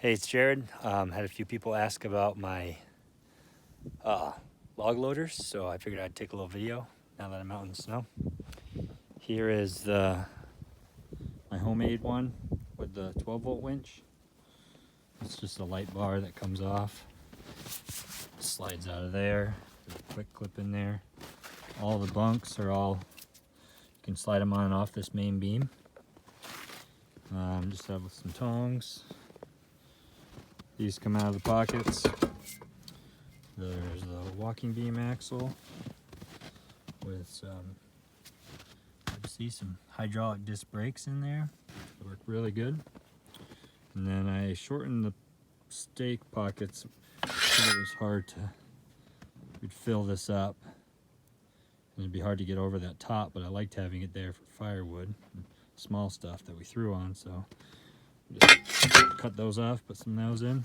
Hey, it's Jared. Had a few people ask about my log loaders, so I figured I'd take a little video now that I'm out in the snow. Here is my homemade one with the 12-volt winch. It's just a light bar that comes off, slides out of there. There's a quick clip in there. All the bunks are you can slide them on and off this main beam. Just have some tongs. These come out of the pockets. There's the walking beam axle with some hydraulic disc brakes in there. They work really good. And then I shortened the stake pockets because it was hard to, we'd fill this up. And it'd be hard to get over that top, but I liked having it there for firewood and small stuff that we threw on, so just cut those off, put some of those in.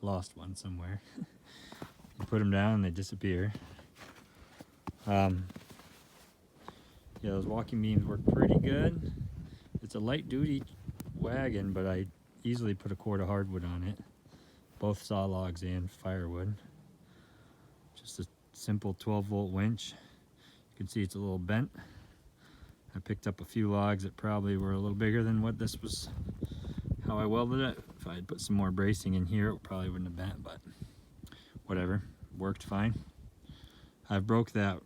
Lost one somewhere. You put them down and they disappear. Yeah, those walking beams work pretty good. It's a light duty wagon, but I easily put a cord of hardwood on it. Both saw logs and firewood. Just a simple 12-volt winch. You can see it's a little bent. I picked up a few logs that probably were a little bigger than what this was, how I welded it. If I had put some more bracing in here, it probably wouldn't have bent, but whatever, worked fine. I've broke that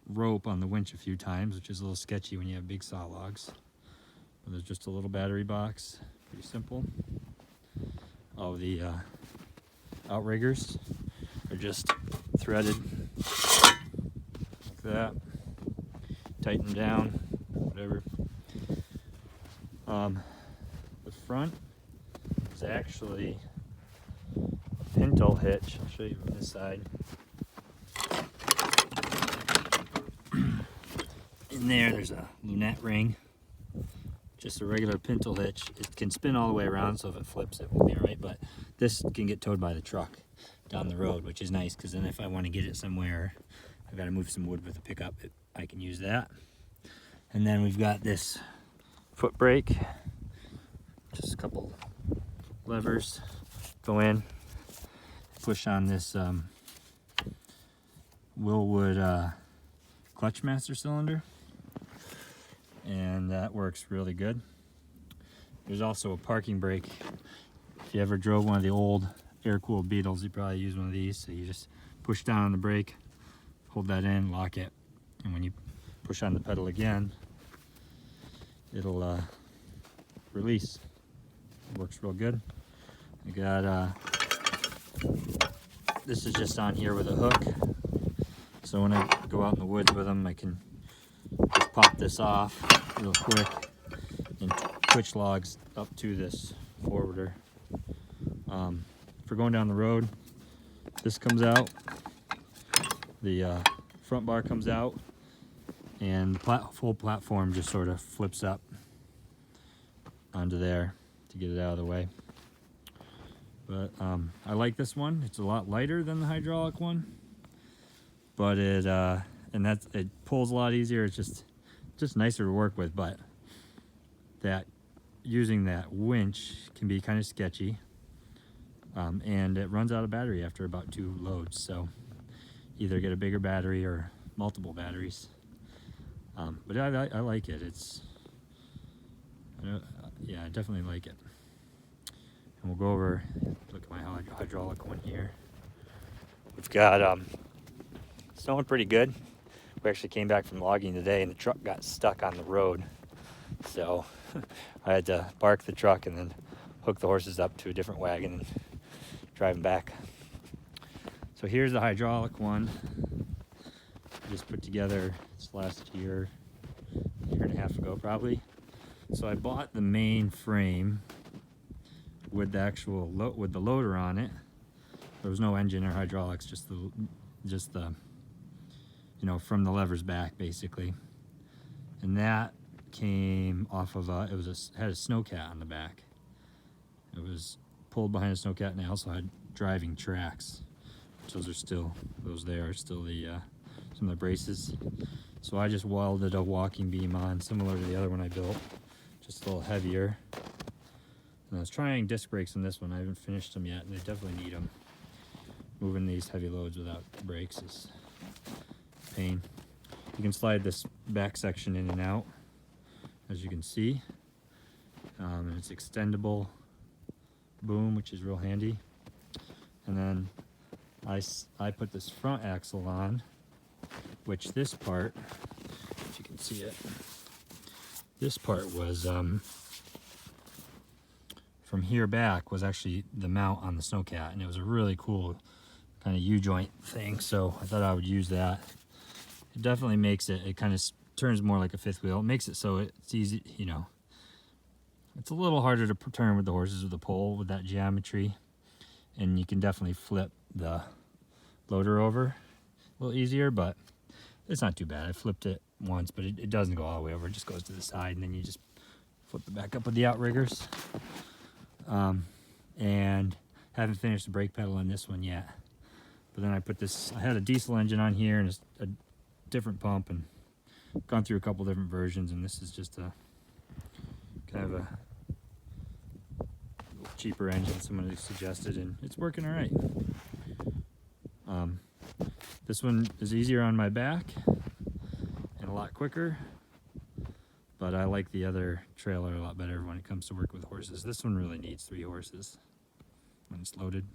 rope on the winch a few times, which is a little sketchy when you have big saw logs. But there's just a little battery box, pretty simple. All the outriggers are just threaded like that. Tighten down, whatever. The front is actually a pintle hitch. I'll show you from this side. In there's a lunette ring, just a regular pintle hitch. It can spin all the way around, so if it flips it will be alright, but this can get towed by the truck down the road, which is nice, because then if I want to get it somewhere, I've got to move some wood with a pickup, I can use that. And then we've got this foot brake, just a couple levers go in, push on this Wilwood clutch master cylinder, and that works really good. There's also a parking brake. If you ever drove one of the old air-cooled Beetles, you probably use one of these. So you just push down on the brake, hold that in, lock it, and when you push on the pedal again, it'll release. It works real good. I got this is just on here with a hook, so when I go out in the woods with them, I can just pop this off real quick and twitch logs up to this forwarder. For going down the road, this comes out, the front bar comes out, and the full platform just sort of flips up onto there to get it out of the way. But I like this one. It's a lot lighter than the hydraulic one, but it pulls a lot easier. It's just nicer to work with. But that using that winch can be kind of sketchy, and it runs out of battery after about 2 loads. So either get a bigger battery or multiple batteries. But I like it. Yeah, I definitely like it. And we'll go over, look at my hydraulic one here. We've got snowing pretty good. We actually came back from logging today and the truck got stuck on the road. So I had to park the truck and then hook the horses up to a different wagon and drive them back. So here's the hydraulic one. I just put together this last year and a half ago probably. So I bought the main frame with the actual with the loader on it. There was no engine or hydraulics, just the you know, from the levers back basically. And that came off of had a snowcat on the back. It was pulled behind a snowcat, and I also had driving tracks. Those are still the some of the braces. So I just welded a walking beam on, similar to the other one I built, just a little heavier. And I was trying disc brakes on this one. I haven't finished them yet, and they definitely need them. Moving these heavy loads without brakes is a pain. You can slide this back section in and out, as you can see. And it's extendable boom, which is real handy. And then I put this front axle on, which this part, if you can see it, this part was from here back was actually the mount on the Snowcat, and it was a really cool kind of U-joint thing, so I thought I would use that. It definitely makes it kind of turns more like a fifth wheel. It makes it so it's easy, you know, it's a little harder to turn with the horses with the pole with that geometry, and you can definitely flip the loader over a little easier, but it's not too bad. I flipped it once, but it doesn't go all the way over. It just goes to the side, and then you just flip it back up with the outriggers. And haven't finished the brake pedal on this one yet. But then I put this, I had a diesel engine on here and a different pump, and gone through a couple different versions, and this is just a kind of a cheaper engine somebody suggested, and it's working all right. This one is easier on my back and a lot quicker, but I like the other trailer a lot better when it comes to work with horses. This one really needs 3 horses when it's loaded.